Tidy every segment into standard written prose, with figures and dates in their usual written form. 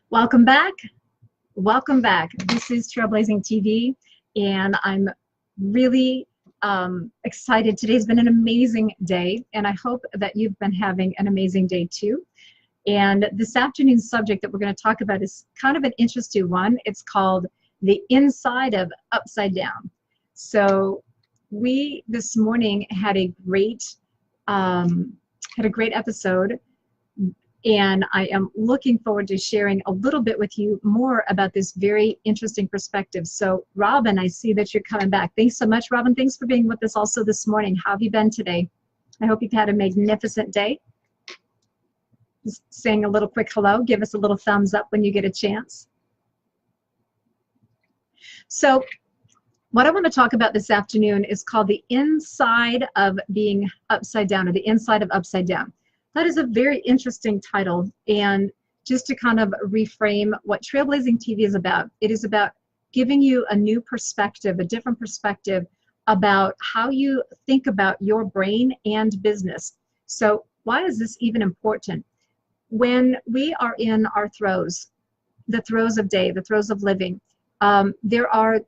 Welcome back. Welcome back. This is Trailblazing TV, and I'm really excited. Today's been an amazing day, and I hope that you've been having an amazing day too. And this afternoon's subject that we're going to talk about is kind of an interesting one. It's called the inside of upside down. So we this morning had a great episode, and I am looking forward to sharing a little bit with you more about this very interesting perspective. So Robin, I see that you're coming back. Thanks so much, Robin. Thanks for being with us also this morning. How have you been today? I hope you've had a magnificent day. Just saying a little quick hello. Give us a little thumbs up when you get a chance. So what I want to talk about this afternoon is called the inside of being upside down, or the inside of upside down. That is a very interesting title, and just to kind of reframe what Trailblazing TV is about, it is about giving you a new perspective, a different perspective about how you think about your brain and business. So why is this even important? When we are in our throes, the throes of day, the throes of living, there are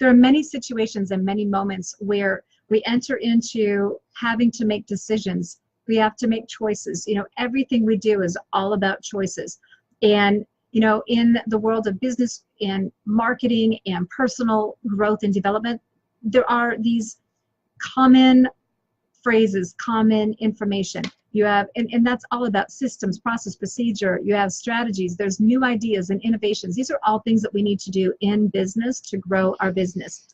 many situations and many moments where we enter into having to make decisions. We have to make choices. You know, everything we do is all about choices. And, you know, in the world of business and marketing and personal growth and development, there are these common phrases, common information. You have, and that's all about systems, process, procedure. You have strategies. There's new ideas and innovations. These are all things that we need to do in business to grow our business.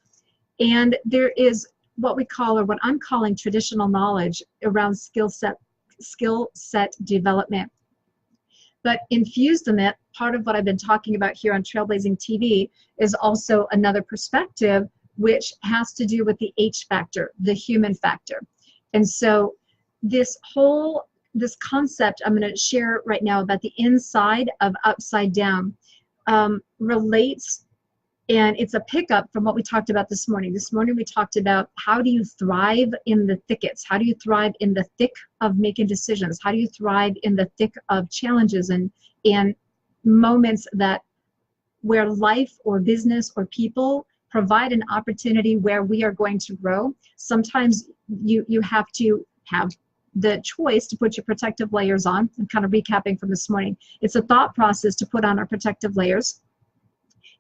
And there is what we call, or what I'm calling, traditional knowledge around skill set development. But infused in it, part of what I've been talking about here on Trailblazing TV is also another perspective, which has to do with the H factor, the human factor. And so this concept I'm going to share right now about the inside of upside down relates. And it's a pickup from what we talked about this morning. This morning we talked about how do you thrive in the thickets? How do you thrive in the thick of making decisions? How do you thrive in the thick of challenges and moments where life or business or people provide an opportunity where we are going to grow? Sometimes you have to have the choice to put your protective layers on. I'm kind of recapping from this morning. It's a thought process to put on our protective layers.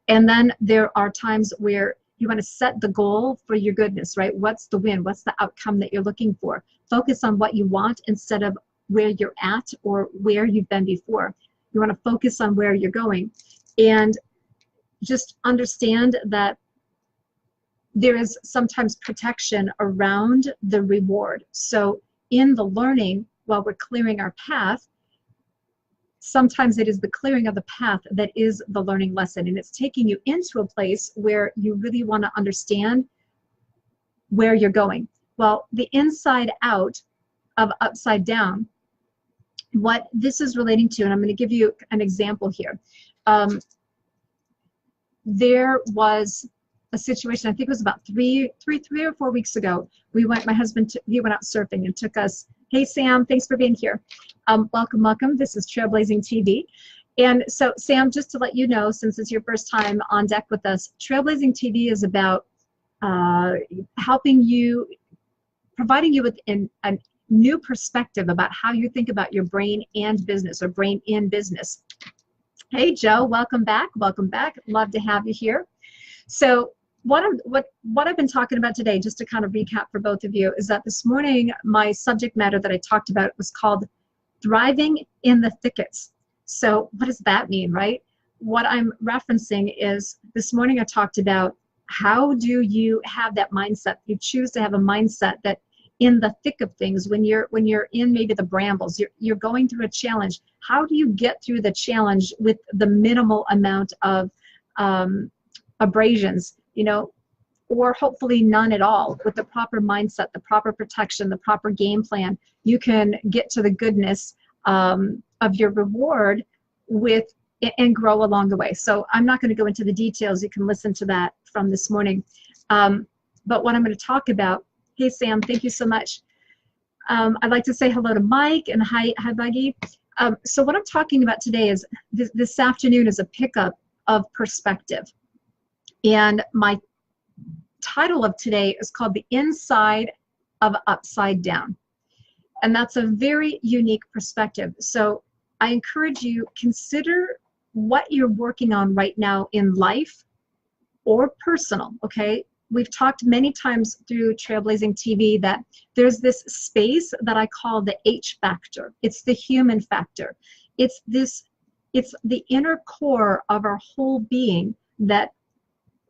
And then there are times where you want to set the goal for your goodness, right? What's the win? What's the outcome that you're looking for? Focus on what you want instead of where you're at or where you've been before. You want to focus on where you're going. And just understand that there is sometimes protection around the reward. So in the learning, while we're clearing our path, sometimes it is the clearing of the path that is the learning lesson, and it's taking you into a place where you really want to understand where you're going. Well, the inside out of upside down, what this is relating to, and I'm going to give you an example here. There was a situation, I think it was about three or 4 weeks ago. My husband, he went out surfing and took us. Hey Sam, thanks for being here. Welcome. This is Trailblazing TV. And so Sam, just to let you know, since it's your first time on deck with us, Trailblazing TV is about helping you, providing you with a new perspective about how you think about your brain and business, or brain in business. Hey Joe, welcome back. Love to have you here. So what I've been talking about today, just to kind of recap for both of you, is that this morning my subject matter that I talked about was called thriving in the thickets. So what does that mean, right? What I'm referencing is this morning I talked about how do you have that mindset. You choose to have a mindset that in the thick of things, when you're in maybe the brambles, you're going through a challenge. How do you get through the challenge with the minimal amount of abrasions, you know, or hopefully none at all? With the proper mindset, the proper protection, the proper game plan, you can get to the goodness of your reward and grow along the way. So I'm not going to go into the details. You can listen to that from this morning. But what I'm going to talk about, hey Sam, thank you so much. I'd like to say hello to Mike, and hi Buggy. So what I'm talking about today is this afternoon is a pickup of perspective. And my title of today is called The Inside of Upside Down. And that's a very unique perspective. So I encourage you, consider what you're working on right now in life or personal, okay? We've talked many times through Trailblazing TV that there's this space that I call the H factor. It's the human factor. It's the inner core of our whole being that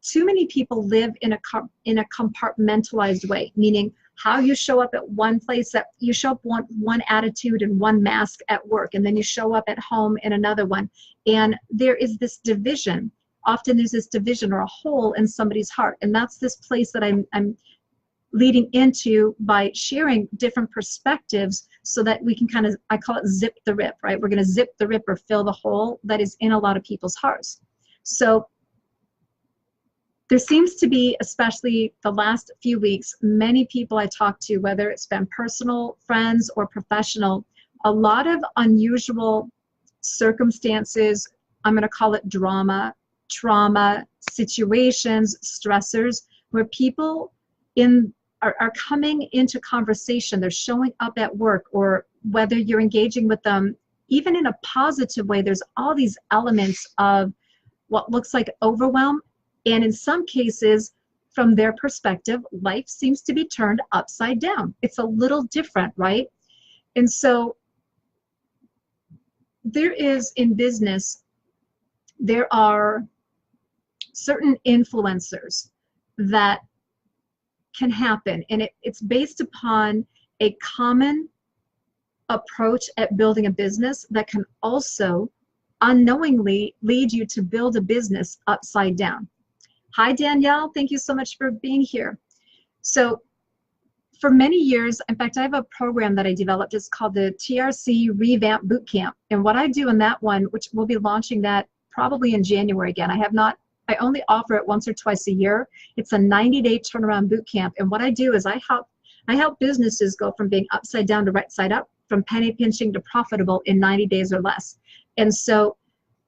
too many people live in a compartmentalized way, meaning how you show up at one place, that you show up one attitude and one mask at work, and then you show up at home in another one. And there is this division. Often there's this division or a hole in somebody's heart. And that's this place that I'm leading into by sharing different perspectives so that we can kind of, I call it zip the rip, right? We're going to zip the rip or fill the hole that is in a lot of people's hearts. So there seems to be, especially the last few weeks, many people I talk to, whether it's been personal, friends, or professional, a lot of unusual circumstances, I'm going to call it drama, trauma, situations, stressors, where people are coming into conversation, they're showing up at work, or whether you're engaging with them, even in a positive way, there's all these elements of what looks like overwhelm. And in some cases, from their perspective, life seems to be turned upside down. It's a little different, right? And so there is, in business, there are certain influencers that can happen, and it's based upon a common approach at building a business that can also unknowingly lead you to build a business upside down. Hi, Danielle. Thank you so much for being here. So for many years, in fact, I have a program that I developed. It's called the TRC Revamp Bootcamp. And what I do in that one, which we'll be launching that probably in January again, I only offer it once or twice a year. It's a 90-day turnaround bootcamp. And what I do is I help businesses go from being upside down to right side up, from penny pinching to profitable in 90 days or less. And so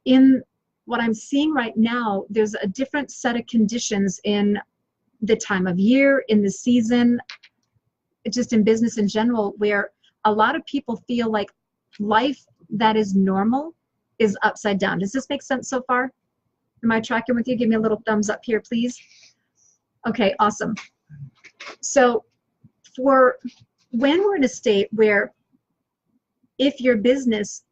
in what I'm seeing right now, there's a different set of conditions in the time of year, in the season, just in business in general, where a lot of people feel like life that is normal is upside down. Does this make sense so far? Am I tracking with you? Give me a little thumbs up here, please. Okay, awesome. So for when we're in a state where if your business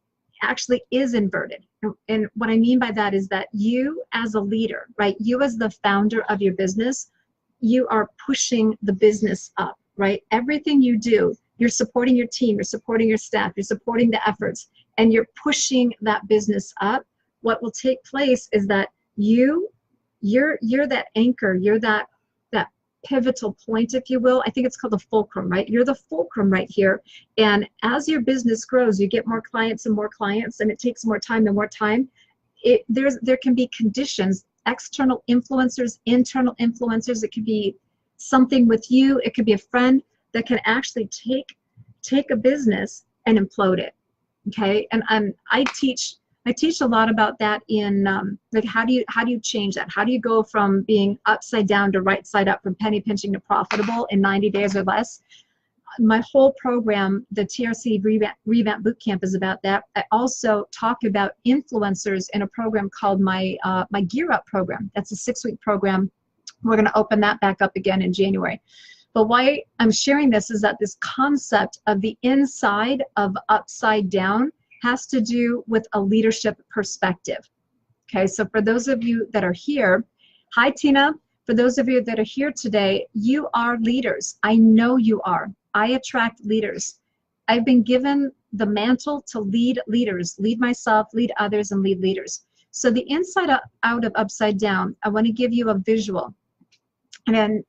actually is inverted, and what I mean by that is that you as a leader, right, you as the founder of your business, you are pushing the business up, right? Everything you do, you're supporting your team, you're supporting your staff, you're supporting the efforts, and you're pushing that business up. What will take place is that you're that anchor, you're that pivotal point, if you will. I think it's called the fulcrum, right? You're the fulcrum right here. And as your business grows, you get more clients and more clients, and it takes more time and more time. There can be conditions, external influencers, internal influencers. It could be something with you. It could be a friend that can actually take a business and implode it. Okay, and I teach a lot about that in like how do you change that? How do you go from being upside down to right side up, from penny pinching to profitable in 90 days or less? My whole program, the TRC Revamp Bootcamp, is about that. I also talk about influencers in a program called my Gear Up program. That's a 6-week program. We're going to open that back up again in January. But why I'm sharing this is that this concept of the inside of upside down has to do with a leadership perspective. Okay, so for those of you that are here, hi Tina, for those of you that are here today, you are leaders. I know you are. I attract leaders. I've been given the mantle to lead leaders, lead myself, lead others, and lead leaders. So the inside out of upside down, I want to give you a visual. And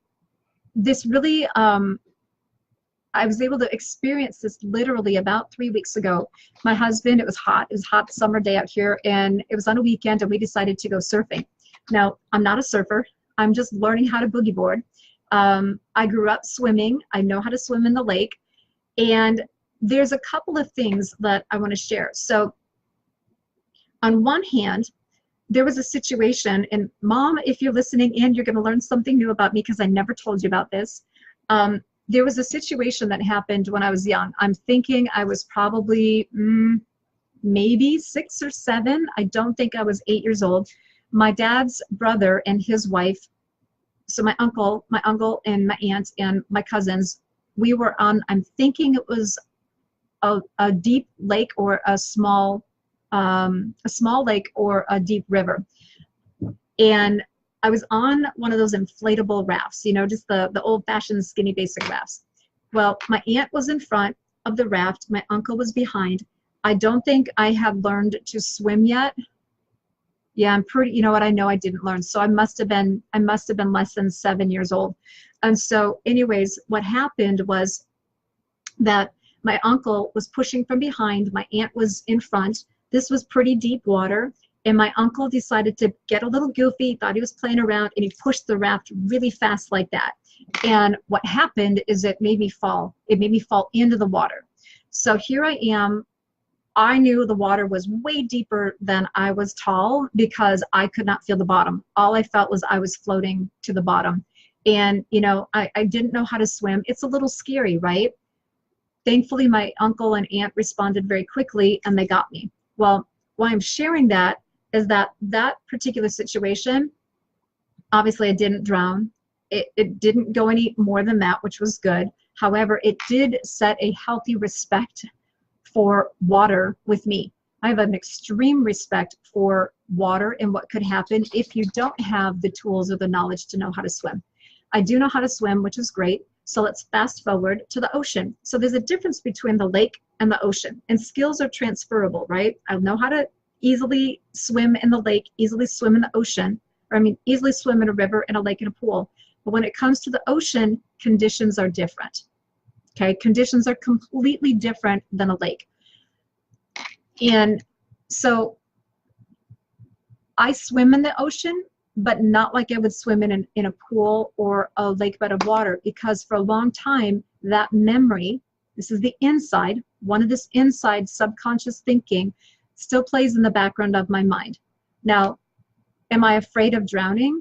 this really, I was able to experience this literally about 3 weeks ago. My husband, it was hot summer day out here, and it was on a weekend, and we decided to go surfing. Now, I'm not a surfer. I'm just learning how to boogie board. I grew up swimming. I know how to swim in the lake. And there's a couple of things that I want to share. So on one hand, there was a situation, and Mom, if you're listening in, you're going to learn something new about me because I never told you about this. There was a situation that happened when I was young. I'm thinking I was probably maybe 6 or 7. I don't think I was 8 years old. My dad's brother and his wife, so my uncle and my aunt and my cousins, we were on, I'm thinking it was a deep lake or a small lake or a deep river. And I was on one of those inflatable rafts, you know, just the old-fashioned skinny basic rafts. Well, my aunt was in front of the raft. My uncle was behind. I don't think I had learned to swim yet. Yeah, I'm pretty, you know what, I know I didn't learn. So I must have been less than 7 years old. And so anyways, what happened was that my uncle was pushing from behind. My aunt was in front. This was pretty deep water. And my uncle decided to get a little goofy, thought he was playing around, and he pushed the raft really fast like that. And what happened is it made me fall. It made me fall into the water. So here I am. I knew the water was way deeper than I was tall because I could not feel the bottom. All I felt was I was floating to the bottom. And, you know, I didn't know how to swim. It's a little scary, right? Thankfully, my uncle and aunt responded very quickly, and they got me. Well, why I'm sharing that is that particular situation, obviously I didn't drown. It didn't go any more than that, which was good. However, it did set a healthy respect for water with me. I have an extreme respect for water and what could happen if you don't have the tools or the knowledge to know how to swim. I do know how to swim, which is great. So let's fast forward to the ocean. So there's a difference between the lake and the ocean, and skills are transferable, right? I know how to easily swim in the lake, easily swim in the ocean, or I mean, easily swim in a river, in a lake, in a pool. But when it comes to the ocean, conditions are different. Okay, conditions are completely different than a lake. And so I swim in the ocean, but not like I would swim in a pool or a lake bed of water, because for a long time, that memory, this is the inside, one of this inside subconscious thinking still plays in the background of my mind. Now, am I afraid of drowning?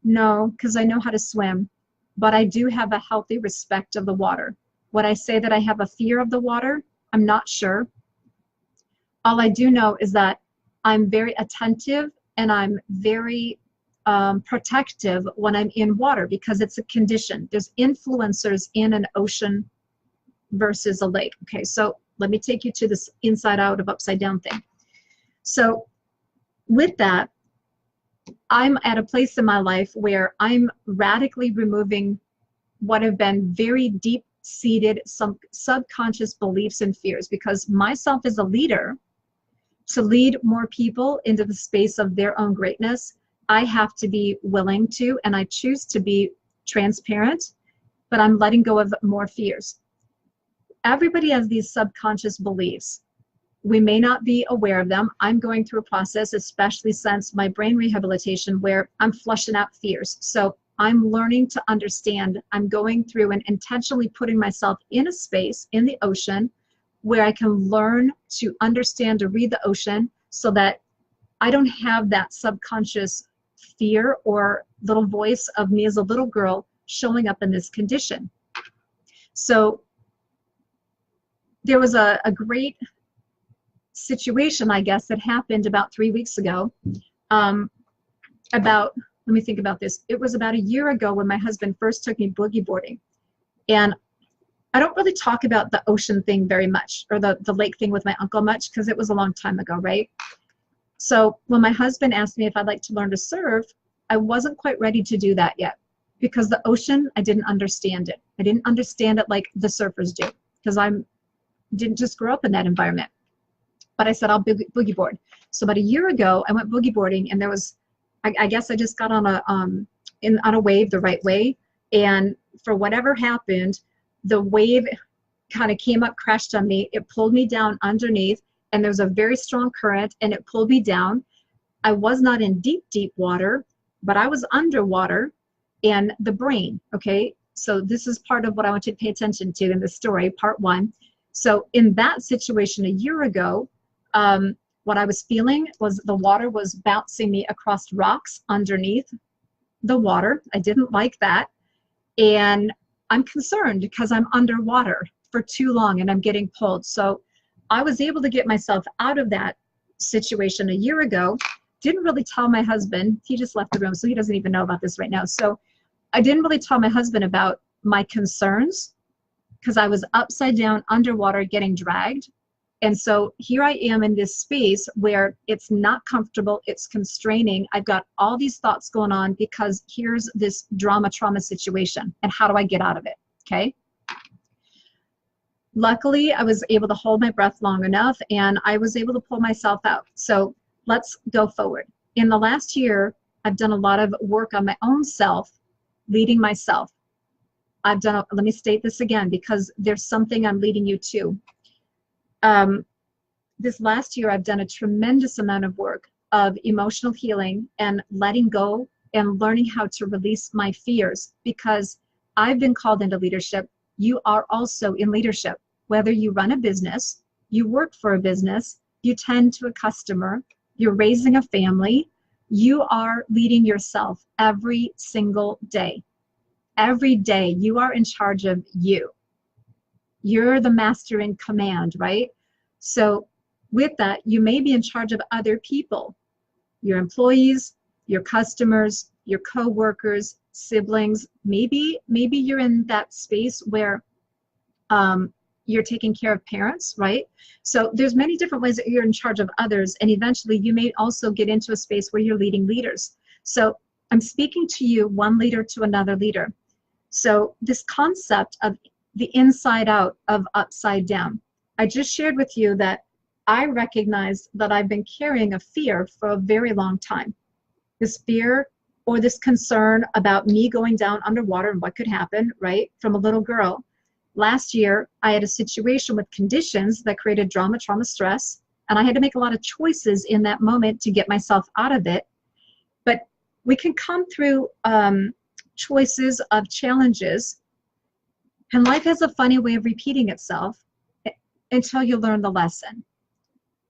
No, because I know how to swim, but I do have a healthy respect of the water. Would I say that I have a fear of the water? I'm not sure. All I do know is that I'm very attentive and I'm very protective when I'm in water, because it's a condition. There's influencers in an ocean versus a lake. Okay, so let me take you to this inside out of upside down thing. So with that, I'm at a place in my life where I'm radically removing what have been very deep-seated subconscious beliefs and fears, because myself as a leader, to lead more people into the space of their own greatness, I have to be willing to, and I choose to be transparent, but I'm letting go of more fears. Everybody has these subconscious beliefs. We may not be aware of them. I'm going through a process, especially since my brain rehabilitation, where I'm flushing out fears. So I'm learning to understand. I'm going through and intentionally putting myself in a space in the ocean where I can learn to understand, to read the ocean, so that I don't have that subconscious fear or little voice of me as a little girl showing up in this condition. So there was a great situation, I guess, that happened about 3 weeks ago. Let me think about this. It was about a year ago when my husband first took me boogie boarding. And I don't really talk about the ocean thing very much, or the lake thing with my uncle much, because it was a long time ago, right? So when my husband asked me if I'd like to learn to surf, I wasn't quite ready to do that yet, because the ocean, I didn't understand it. I didn't understand it like the surfers do, because I didn't just grow up in that environment. But I said, I'll boogie board. So about a year ago, I went boogie boarding, and there was, I guess I just got on a wave the right way, and for whatever happened, the wave kind of came up, crashed on me. It pulled me down underneath, and there was a very strong current, and it pulled me down. I was not in deep, deep water, but I was underwater. And the brain, okay? So this is part of what I want you to pay attention to in this story, part one. So in that situation a year ago, what I was feeling was the water was bouncing me across rocks underneath the water. I didn't like that. And I'm concerned because I'm underwater for too long and I'm getting pulled. So I was able to get myself out of that situation a year ago. Didn't really tell my husband. He just left the room, so he doesn't even know about this right now. So I didn't really tell my husband about my concerns because I was upside down underwater getting dragged. And so here I am in this space where it's not comfortable, it's constraining. I've got all these thoughts going on because here's this trauma situation, and how do I get out of it, okay? Luckily, I was able to hold my breath long enough and I was able to pull myself out. So let's go forward. In the last year, I've done a lot of work on my own self, leading myself. Let me state this again because there's something I'm leading you to. This last year, I've done a tremendous amount of work of emotional healing and letting go and learning how to release my fears, because I've been called into leadership. You are also in leadership. Whether you run a business, you work for a business, you tend to a customer, you're raising a family, you are leading yourself every single day. Every day, you are in charge of you. You're the master in command, right? So with that, you may be in charge of other people, your employees, your customers, your co-workers, siblings. Maybe you're in that space where you're taking care of parents, right? So there's many different ways that you're in charge of others, and eventually you may also get into a space where you're leading leaders. So I'm speaking to you, one leader to another leader. So this concept of the inside out of upside down, I just shared with you that I recognized that I've been carrying a fear for a very long time. This fear or this concern about me going down underwater and what could happen, right, from a little girl. Last year, I had a situation with conditions that created trauma, stress, and I had to make a lot of choices in that moment to get myself out of it. But we can come through choices of challenges, and life has a funny way of repeating itself until you learn the lesson.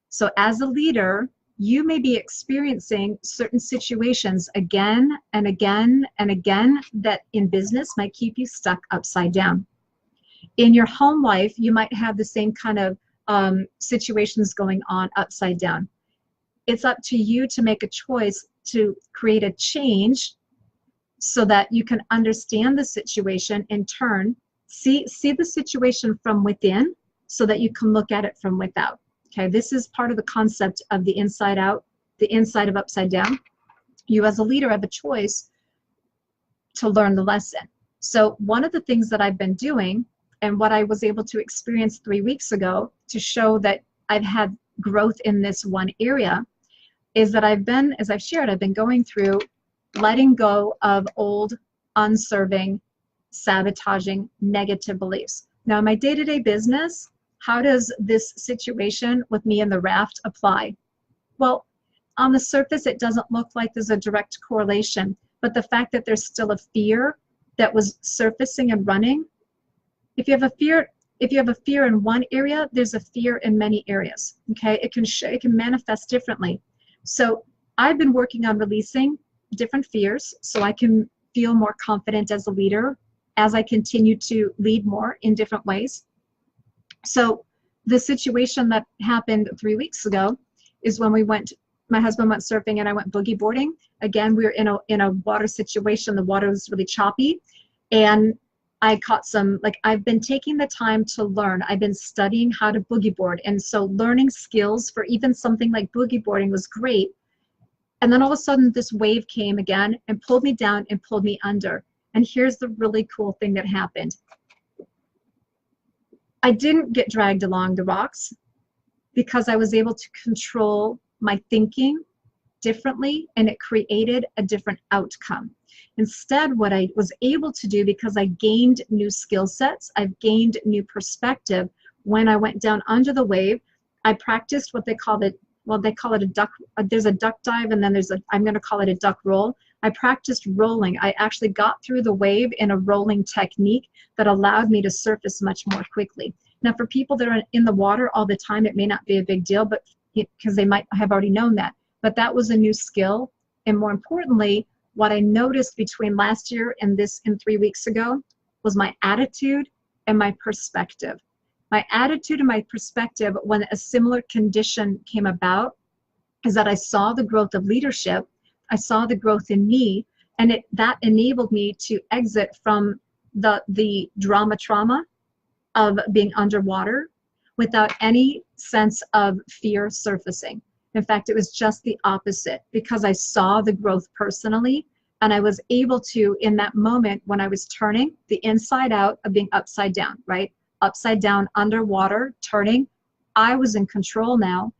So as a leader, you may be experiencing certain situations again and again and again that in business might keep you stuck upside down. In your home life, you might have the same kind of situations going on upside down. It's up to you to make a choice to create a change so that you can understand the situation in turn, see the situation from within so that you can look at it from without. Okay, this is part of the concept of the inside out, the inside of upside down. You as a leader have a choice to learn the lesson. So one of the things that I've been doing, and what I was able to experience 3 weeks ago to show that I've had growth in this one area, is that I've been, as I've shared, I've been going through letting go of old, unserving, sabotaging, negative beliefs. Now in my day-to-day business, how does this situation with me in the raft apply? Well, on the surface, it doesn't look like there's a direct correlation, but the fact that there's still a fear that was surfacing and running, if you have a fear in one area, there's a fear in many areas, okay? It can manifest differently. So I've been working on releasing different fears so I can feel more confident as a leader as I continue to lead more in different ways. So the situation that happened 3 weeks ago is when my husband went surfing and I went boogie boarding. Again, we were in a water situation. The water was really choppy, and I caught I've been taking the time to learn. I've been studying how to boogie board, and so learning skills for even something like boogie boarding was great. And then all of a sudden this wave came again and pulled me down and pulled me under. And here's the really cool thing that happened. I didn't get dragged along the rocks because I was able to control my thinking differently, and it created a different outcome. Instead, what I was able to do, because I gained new skill sets, I've gained new perspective. When I went down under the wave, I practiced what they call it, well, they call it a duck, there's a duck dive, and then I'm gonna call it a duck roll. I practiced rolling. I actually got through the wave in a rolling technique that allowed me to surface much more quickly. Now, for people that are in the water all the time, it may not be a big deal, but because they might have already known that. But that was a new skill. And more importantly, what I noticed between last year and 3 weeks ago was my attitude and my perspective. My attitude and my perspective when a similar condition came about is that I saw the growth of leadership, I saw the growth in me, and that enabled me to exit from the trauma of being underwater without any sense of fear surfacing. In fact, it was just the opposite, because I saw the growth personally, and I was able to, in that moment when I was turning the inside out of being upside down, right? Upside down, underwater, turning, I was in control now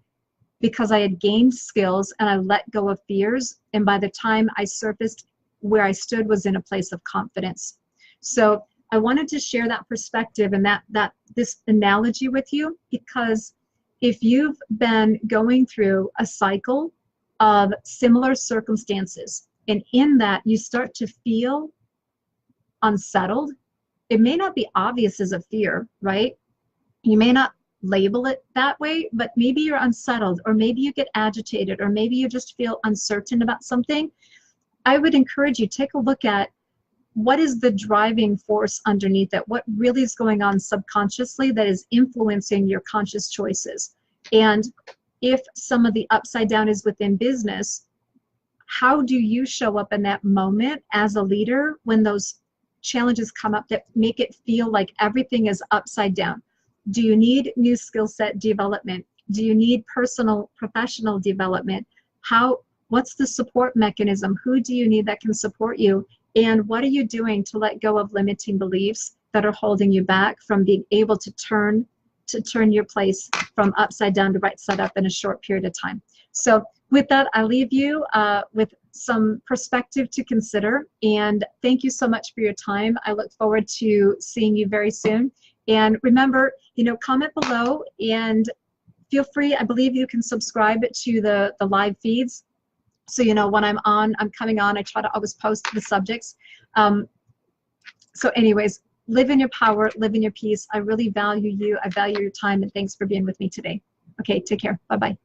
because I had gained skills and I let go of fears. And by the time I surfaced, where I stood was in a place of confidence. So I wanted to share that perspective and this analogy with you, because if you've been going through a cycle of similar circumstances, and in that you start to feel unsettled, it may not be obvious as a fear, right? You may not label it that way, but maybe you're unsettled, or maybe you get agitated, or maybe you just feel uncertain about something. I would encourage you, take a look at what is the driving force underneath it? What really is going on subconsciously that is influencing your conscious choices? And if some of the upside down is within business, how do you show up in that moment as a leader when those challenges come up that make it feel like everything is upside down? Do you need new skill set development? Do you need personal, professional development? What's the support mechanism? Who do you need that can support you? And what are you doing to let go of limiting beliefs that are holding you back from being able to turn your place from upside down to right side up in a short period of time? So with that, I leave you with some perspective to consider. And thank you so much for your time. I look forward to seeing you very soon. And remember, comment below and feel free. I believe you can subscribe to the live feeds. So when I'm coming on, I try to always post the subjects. So anyways, live in your power, live in your peace. I really value you. I value your time, and thanks for being with me today. Okay, take care. Bye-bye.